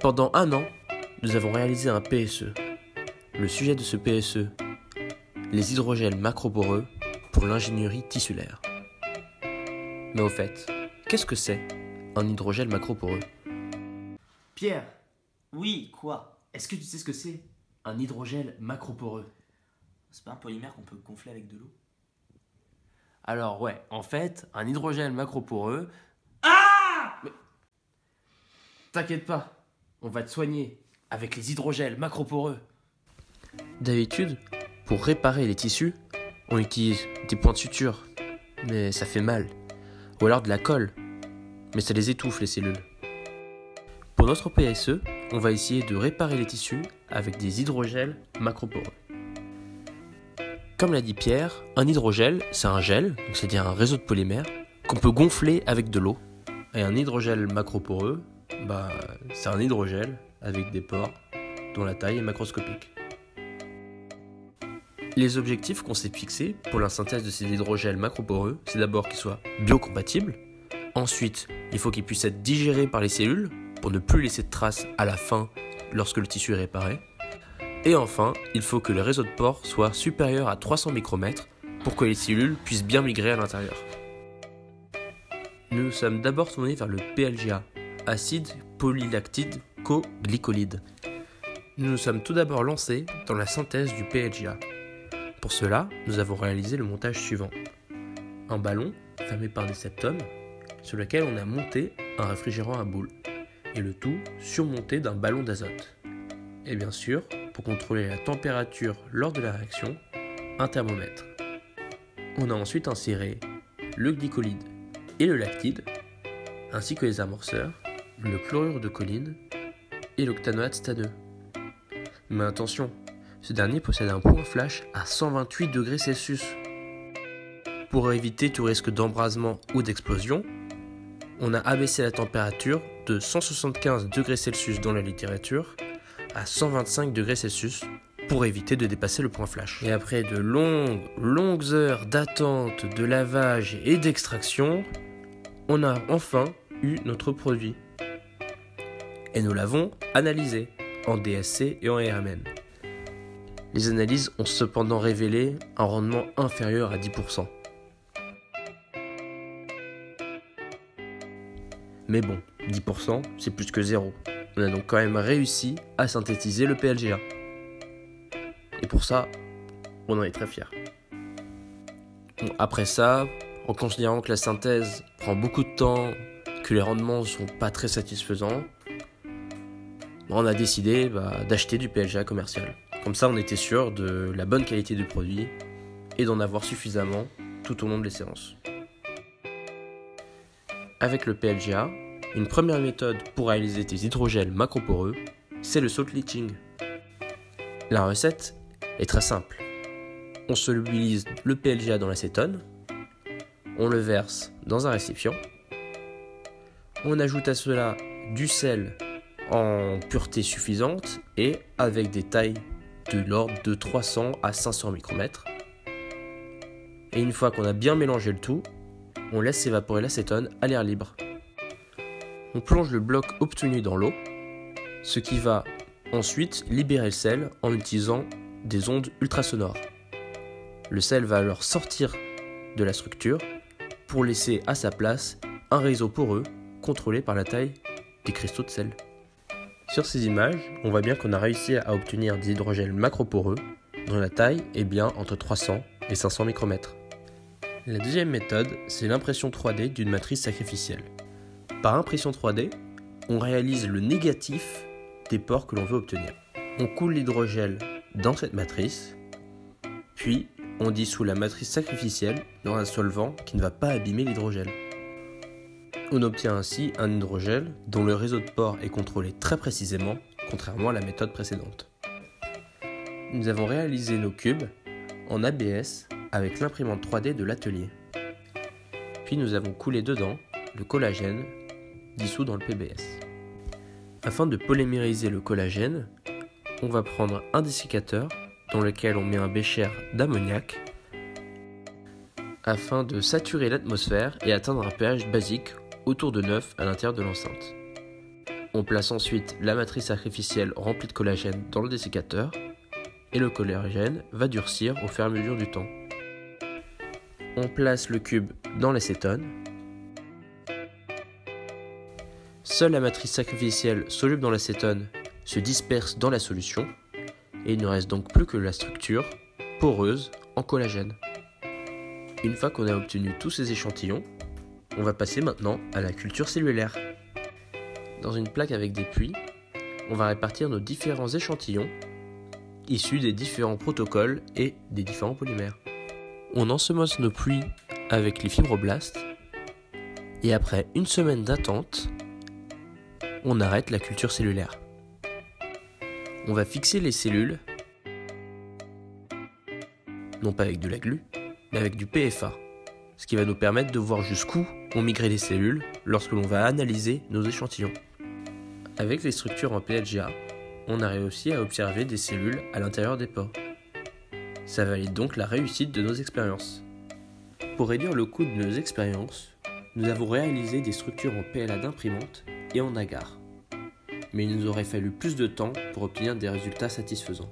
Pendant un an, nous avons réalisé un PSE. Le sujet de ce PSE, les hydrogels macroporeux pour l'ingénierie tissulaire. Mais au fait, qu'est-ce que c'est un hydrogel macroporeux? Pierre, oui, quoi? Est-ce que tu sais ce que c'est un hydrogel macroporeux? C'est pas un polymère qu'on peut gonfler avec de l'eau? Alors ouais, en fait, un hydrogel macroporeux... Mais... T'inquiète pas, on va te soigner avec les hydrogels macroporeux. D'habitude, pour réparer les tissus, on utilise des points de suture, mais ça fait mal. Ou alors de la colle, mais ça les étouffe les cellules. Pour notre PSE, on va essayer de réparer les tissus avec des hydrogels macroporeux. Comme l'a dit Pierre, un hydrogel, c'est un gel, donc c'est-à-dire un réseau de polymères, qu'on peut gonfler avec de l'eau. Et un hydrogel macroporeux, c'est un hydrogel avec des pores dont la taille est macroscopique. Les objectifs qu'on s'est fixés pour la synthèse de ces hydrogels macroporeux, c'est d'abord qu'ils soient biocompatibles. Ensuite, il faut qu'ils puissent être digérés par les cellules pour ne plus laisser de traces à la fin lorsque le tissu est réparé. Et enfin, il faut que le réseau de pores soit supérieur à 300 micromètres pour que les cellules puissent bien migrer à l'intérieur. Nous nous sommes d'abord tournés vers le PLGA, acide polylactide coglycolide. Nous nous sommes tout d'abord lancés dans la synthèse du PLGA. Pour cela, nous avons réalisé le montage suivant. Un ballon fermé par des septomes sur lequel on a monté un réfrigérant à boules et le tout surmonté d'un ballon d'azote. Et bien sûr, pour contrôler la température lors de la réaction, un thermomètre. On a ensuite inséré le glycolide et le lactide, ainsi que les amorceurs, le chlorure de choline et l'octanoate stanneux. Mais attention, ce dernier possède un point flash à 128 degrés Celsius. Pour éviter tout risque d'embrasement ou d'explosion, on a abaissé la température de 175 degrés Celsius dans la littérature à 125 degrés Celsius pour éviter de dépasser le point flash. Et après de longues heures d'attente, de lavage et d'extraction, on a enfin eu notre produit. Et nous l'avons analysé en DSC et en RMN. Les analyses ont cependant révélé un rendement inférieur à 10%. Mais bon, 10%, c'est plus que zéro. On a donc quand même réussi à synthétiser le PLGA. Et pour ça, on en est très fiers. Bon, après ça, en considérant que la synthèse prend beaucoup de temps, que les rendements ne sont pas très satisfaisants, on a décidé d'acheter du PLGA commercial. Comme ça, on était sûr de la bonne qualité du produit et d'en avoir suffisamment tout au long de les séances. Avec le PLGA, une première méthode pour réaliser des hydrogels macroporeux, c'est le salt leaching. La recette est très simple. On solubilise le PLGA dans l'acétone, on le verse dans un récipient, on ajoute à cela du sel en pureté suffisante et avec des tailles de l'ordre de 300 à 500 micromètres. Et une fois qu'on a bien mélangé le tout, on laisse s'évaporer l'acétone à l'air libre. On plonge le bloc obtenu dans l'eau, ce qui va ensuite libérer le sel en utilisant des ondes ultrasonores. Le sel va alors sortir de la structure pour laisser à sa place un réseau poreux contrôlé par la taille des cristaux de sel. Sur ces images, on voit bien qu'on a réussi à obtenir des hydrogels macroporeux dont la taille est bien entre 300 et 500 micromètres. La deuxième méthode, c'est l'impression 3D d'une matrice sacrificielle. Par impression 3D, on réalise le négatif des pores que l'on veut obtenir. On coule l'hydrogel dans cette matrice, puis on dissout la matrice sacrificielle dans un solvant qui ne va pas abîmer l'hydrogel. On obtient ainsi un hydrogel dont le réseau de pores est contrôlé très précisément, contrairement à la méthode précédente. Nous avons réalisé nos cubes en ABS avec l'imprimante 3D de l'atelier. Puis nous avons coulé dedans le collagène dissous dans le PBS. Afin de polymériser le collagène, on va prendre un dessiccateur dans lequel on met un bécher d'ammoniac afin de saturer l'atmosphère et atteindre un pH basique autour de 9 à l'intérieur de l'enceinte. On place ensuite la matrice sacrificielle remplie de collagène dans le dessiccateur et le collagène va durcir au fur et à mesure du temps. On place le cube dans l'acétone. Seule la matrice sacrificielle soluble dans l'acétone se disperse dans la solution et il ne reste donc plus que la structure poreuse en collagène. Une fois qu'on a obtenu tous ces échantillons, on va passer maintenant à la culture cellulaire. Dans une plaque avec des puits, on va répartir nos différents échantillons issus des différents protocoles et des différents polymères. On ensemence nos puits avec les fibroblastes et après une semaine d'attente, on arrête la culture cellulaire. On va fixer les cellules, non pas avec de la glu, mais avec du PFA, ce qui va nous permettre de voir jusqu'où ont migré les cellules lorsque l'on va analyser nos échantillons. Avec les structures en PLGA, on a réussi à observer des cellules à l'intérieur des pores. Ça valide donc la réussite de nos expériences. Pour réduire le coût de nos expériences, nous avons réalisé des structures en PLA d'imprimante et en agar. Mais il nous aurait fallu plus de temps pour obtenir des résultats satisfaisants.